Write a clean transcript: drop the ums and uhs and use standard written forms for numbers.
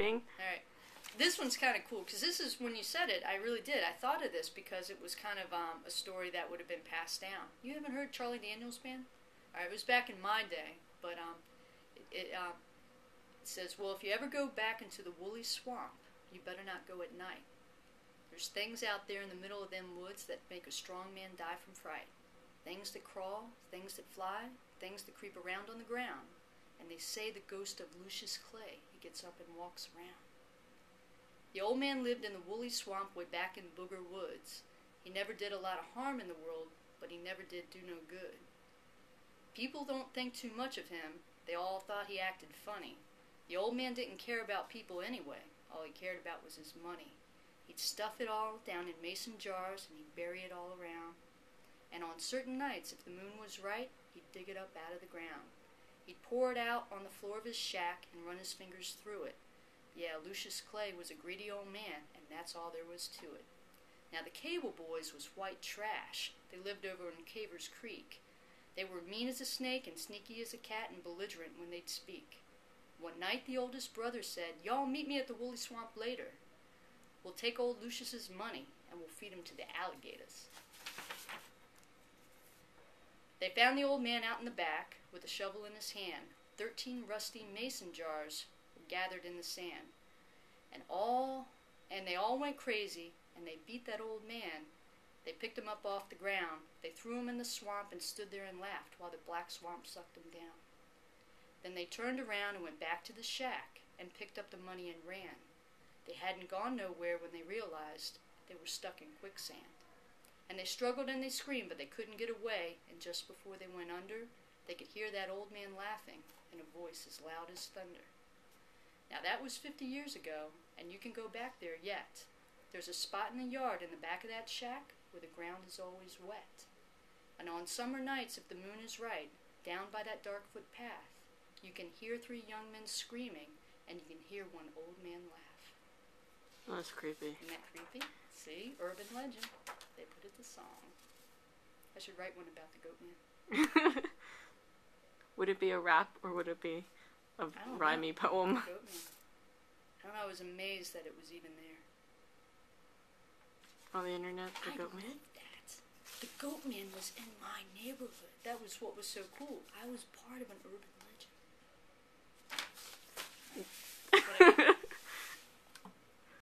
entertaining. Alright. This one's kind of cool, because this is, when you said it, I really did. I thought of this because it was kind of a story that would have been passed down. You haven't heard Charlie Daniels Band? Alright, it was back in my day, but it says, well, if you ever go back into the woolly swamp, you better not go at night. There's things out there in the middle of them woods that make a strong man die from fright. Things that crawl, things that fly, things that creep around on the ground. And they say the ghost of Lucius Clay, he gets up and walks around. The old man lived in the woolly swamp way back in Booger Woods. He never did a lot of harm in the world, but he never did do no good. People don't think too much of him. They all thought he acted funny. The old man didn't care about people anyway. All he cared about was his money. He'd stuff it all down in mason jars and he'd bury it all around. And on certain nights, if the moon was right, he'd dig it up out of the ground. He'd pour it out on the floor of his shack and run his fingers through it. Yeah, Lucius Clay was a greedy old man, and that's all there was to it. Now, the Cable Boys was white trash. They lived over in Caver's Creek. They were mean as a snake and sneaky as a cat and belligerent when they'd speak. One night, the oldest brother said, "Y'all meet me at the woolly swamp later. We'll take old Lucius's money, and we'll feed him to the alligators." They found the old man out in the back with a shovel in his hand. 13 rusty mason jars were gathered in the sand. And they all went crazy, and they beat that old man. They picked him up off the ground. They threw him in the swamp and stood there and laughed while the black swamp sucked him down. Then they turned around and went back to the shack and picked up the money and ran. They hadn't gone nowhere when they realized they were stuck in quicksand. And they struggled and they screamed, but they couldn't get away, and just before they went under, they could hear that old man laughing in a voice as loud as thunder. Now that was 50 years ago, and you can go back there yet. There's a spot in the yard in the back of that shack where the ground is always wet. And on summer nights, if the moon is right, down by that dark foot path, you can hear 3 young men screaming, and you can hear one old man laugh. That's creepy. Isn't that creepy? See? Urban legend. They put it to song. I should write one about the goat man. Would it be a rap or would it be a rhymey poem? Goat man. I don't know, I was amazed that it was even there. On the internet, the goat man? I loved that. The goat man was in my neighborhood. That was what was so cool. I was part of an urban